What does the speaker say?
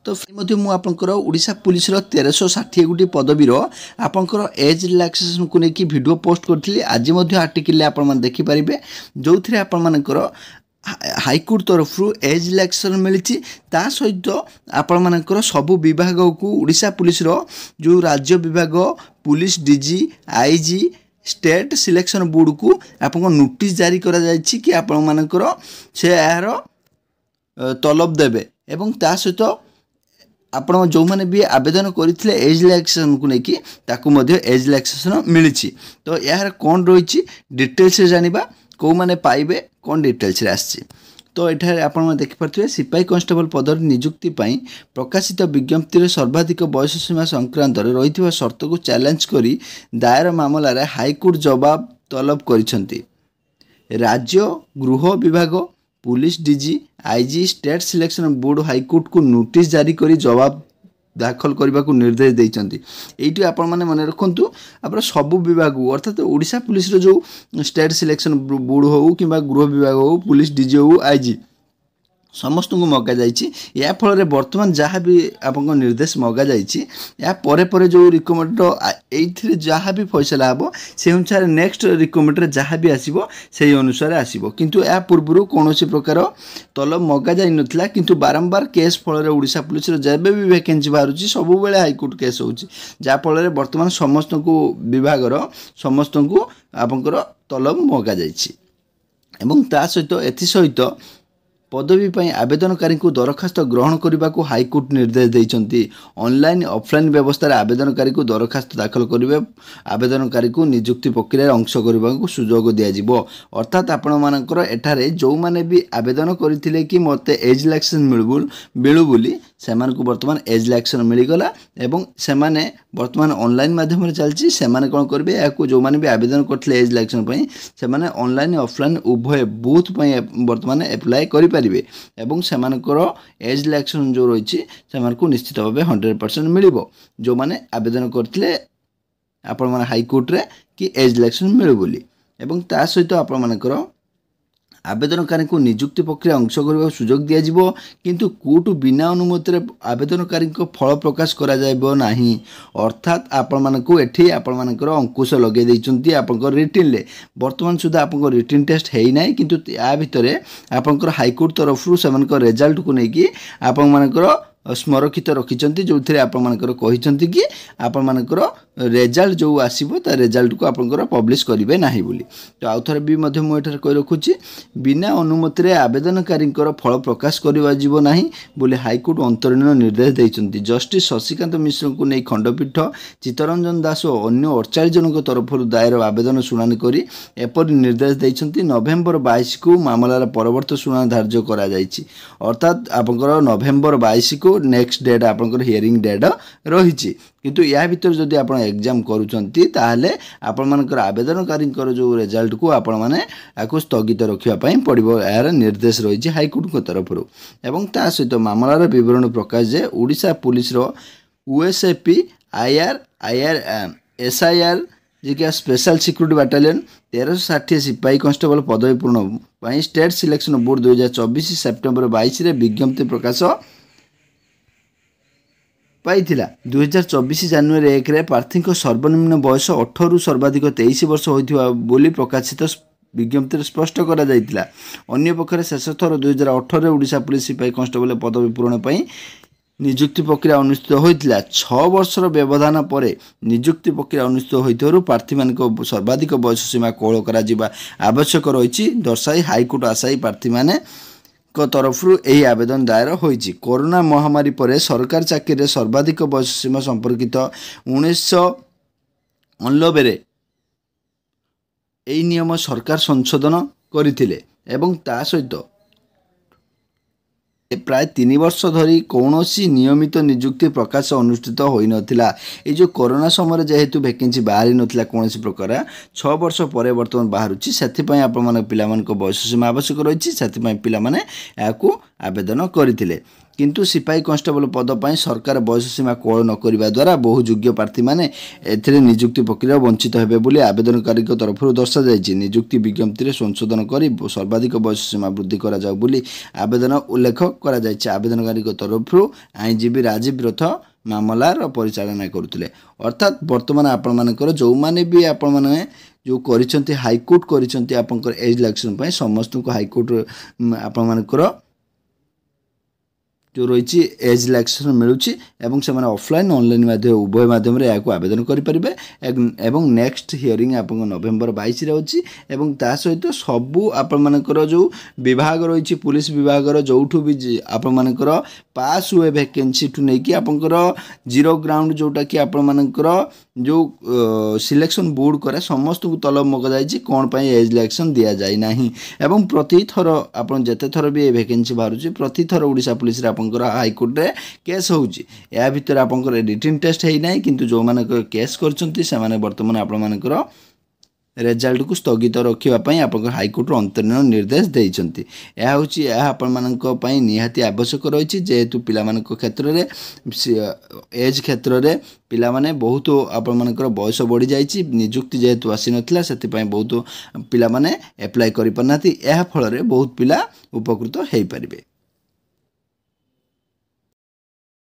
तो मुझे ओडिशा पुलिस 1360 गोटी पदवीर आपंकर एज रिलैक्सेशन को लेकिन वीडियो पोस्ट करी आज आर्टिकल आप देखिपारे जो थे आपर हाईकोर्ट तरफ एज रिलैक्सेशन मिली सहित आपर सबू विभाग को ओडिशा पुलिस जो राज्य विभाग police DG IG state selection board को आप नोटिस जारी करा कि आपर से यार तलब देवे एवं ता सहित आपण जो मैंने भी आवेदन करते एज रिलैक्सेशन को लेकिन एज रिलैक्सेशन मिली तो यार कौन रही डिटेल्स जाना कौ मैंने पाइबे कौन डिटेल्स आसी तो ये आपड़ देखिपे सिपाही कांस्टेबल पदर नियुक्ति प्रकाशित विज्ञप्ति सर्वाधिक बयस सीमा संक्रांत रही शर्त को चैलेंज करी दायर मामलार हाईकोर्ट जवाब तलब करिसेंती। राज्य गृह विभाग police DG IG state selection board high court को नोटिस जारी करी जवाब दाखल करने को निर्देश देइचंती। एइटी आपण माने मन रखंतु आपन सबु विभाग अर्थात ओडिशा पुलिस रो जो स्टेट सिलेक्शन बोर्ड हो कि गृह विभाग हो पुलिस डीजी हो आईजी समस्त को मगा जाइए या फल बर्तमान जहाँ भी आप निर्देश मगा जापर जो रिकमेंड ये जहाँ भी फैसला हम से अनुसार नेक्स्ट रिकमेंड जहाँ भी आसो से अनुसार आसो किंतु या पूर्व कौन प्रकार तलब मगा जा नाला किंतु बारंबार केस फल ओडिशा पुलिस जब भी वैकेंसी बाहर सब हाईकोर्ट केस हो जहाँफल बर्तमान समस्त को विभाग समस्त को आपंकर तलब मगा जा सहित एसहित पदवी आवेदनकारी को दरखास्त ग्रहण करने को हाईकोर्ट निर्देश देइचंती। ऑनलाइन ऑफलाइन व्यवस्था आवेदनकारी को दरखास्त दाखल करेंगे आवेदनकारी को नियुक्ति प्रक्रिया अंश करने को सुजोग दिज्व अर्थात आपण मानकर एठारे जो माने भी आवेदन करथिले कि मते एज रिलैक्सेशन मिलू बोली सेमान को वर्तमान एज रिलैक्सेशन मिलगला एवं सेमाने वर्तमान ऑनलाइन माध्यम चलती से कौन करेंगे या जो मैंने भी आवेदन करते एज रिलैक्सेशन से ऑनलाइन ऑफलाइन उभय बूथ वर्तमान एप्लाय करें एवं सेमानकर एज रिलैक्सेशन जो रही को निश्चित भाव 100% मिल जो मैंने आवेदन करते आपण मैंने हाईकोर्ट रे कि एज रिलैक्सेशन मिलू बोली एवं ता सहित आपण मानकर आवेदनकारी को नियुक्ति प्रक्रिया अंश करने सुजोग दिज्व किंतु कोर्ट बिना अनुमति आवेदनकारी फल प्रकाश करा जाइबो नाही अर्थात आपण मानकु एठी आपण मानकर अंकुश लगे दैचंती आपनकर रिटिन ले वर्तमान सुधा आपनकर रिटिन टेस्ट हेई नाही किंतु या भितरे आपनकर हाईकोर्ट तरफ सेमानकर रिजल्ट को नेकी आपण मानकर स्मरक्षित रखिंट जो थे आपर कि आपर रेजल्ट जो आसो ता रेजल्ट को आपंकर पब्लिश करेंगे ना बोली तो आउ थे भी मुझे कही रखुच्छी बिना अनुमति आवेदनकारी फल प्रकाश करना बोली हाईकोर्ट अंतरीण निर्देश देते जस्टिस शशिकांत मिश्र को नहीं खंडपीठ चित्तरंजन दास और अन्य 48 जन तरफ दायर आवेदन शुणाणी कर एपरी निर्देश देते नवेम्बर 22 को मामलार परवर्त शुणाणी धार्य अर्थात आपंकर नवेम्बर 22 को नेक्स्ट डेट आपंकर हियरिंग डेट रही किंतु या भीतर जदि आप एग्जाम करुँचे ताहले आपण मानकर आवेदनकारी जो रिजल्ट को आपण माने आको स्थगित रखापी पड़ो यार निर्देश रही हाईकोर्ट तरफ एवं ता सहित मामलार विवरण प्रकाश जे Odisha police USAP IR IR SIR जी कि स्पेशल सिक्यूरिटी बाटालियन 1360 सिपाही कांस्टेबल पदवी पूर्ण स्टेट सिलेक्शन बोर्ड 2024 सेप्टेम्बर 22 विज्ञप्ति प्रकाश पाई 2024 जनवरी 1 प्रार्थी सर्वनिम्न बयस 18 सर्वाधिक 23 वर्ष होइथिबा बोली प्रकाशित विज्ञप्ति स्पष्ट करा जाइतिला। अन्य पक्षरे शेष थर 2018 ओडिशा पुलिस सिपाही कांस्टेबल पदवी पूरण नियुक्ति प्रक्रिया अनुष्ठित होइतिला 6 वर्षर व्यवधान पर नियुक्ति प्रक्रिया अनुष्ठित होइथिबारु प्रार्थी मानक सर्वाधिक बयस सीमा कोहल करा जिबा आवश्यक रहिछि दर्शाई हाईकोर्ट आशायी प्रार्थी माने को तरफ यही आवेदन दायर होइछि। कोरोना महामारी पर सरकार चाकरी सर्वाधिक बयस सीमा संपर्कित 1999 यही नियम सरकार संशोधन करथिले एवं ता सहित प्राय 3 वर्ष धरी कौनसी नियमित नियुक्ति प्रकाश अनुष्ठित हो नथिला। ये जो कोरोना समय जेहेतु वैकेंसी बाहरी नथिला कौन प्रकार 6 वर्ष पर बर्तमान बाहर से पिला बयस सीमा आवश्यक रही से पिला आवेदन करथिले किंतु सिपाही कांस्टेबल पद पर सरकार बयस सीमा कोहल न करबा द्वारा बहु योग्य प्रार्थी माने एथिरे नियुक्ति प्रक्रिया वंचित हेबे बोली आवेदनकारी तरफ दर्शा जायछि। नियुक्ति विज्ञप्ति रे संशोधन करी सर्वाधिक बयस सीमा वृद्धि करा जाउ बोली आवेदन उल्लेख करा जायछि। आवेदनकारी तरफ आईनजीवी राजीव रथ मामलार परिचालना करुले। अर्थात वर्तमान आपण मानकर जो माने भी आपण माने जो करिसंती हाईकोर्ट करिसंती आपनकर एज इलेक्शन पय समस्त को हाईकोर्ट आपण मानकर जो रही एज इलेक्शन मिलूँ एवं से ऑफलाइन ऑनलाइन माध्यम उभय माध्यम रे याको आवेदन करें एवं नेक्स्ट हियरिंग आप नवेम्बर 22 रे अछि एवं ता सहित सबू आपनकर जो विभाग रही पुलिस विभाग जोठू भी आपनकर पास हुए वैकेंसी ठू नहीं कि आपनकर जीरो ग्राउंड जोटा कि आपनकर जो सिलेक्शन बोर्ड करे समस्त को तलब मगा जाइए कौन पाई एज इलेक्शन दि जाए नहीं एवं प्रति थर आप जिते थर भी वैकेंसी बाहर प्रति थर ओडिशा पुलिस आपंकर हाईकोर्ट रे केस होउची या भितर आपंकर रिटन टेस्ट है ना किंतु जो माने केस करचंती से माने वर्तमान आपण मानकर रेजल्ट को स्थगित रखापी आप हाईकोर्ट अंतरीण निर्देश देइछंती। यह होची यह आपण मानक पई निहाती आवश्यक रही जेहेतु पिला मानक क्षेत्र में एज क्षेत्र में पिला माने बहुत आपण मानकर बयस बढ़ी जाइए नियुक्ति जेहेतु आसी नथिला सेति पई बहुत पिला माने अप्लाई करि परनाती यह फल रे बहुत पिला उपकृत हेइ परिबे।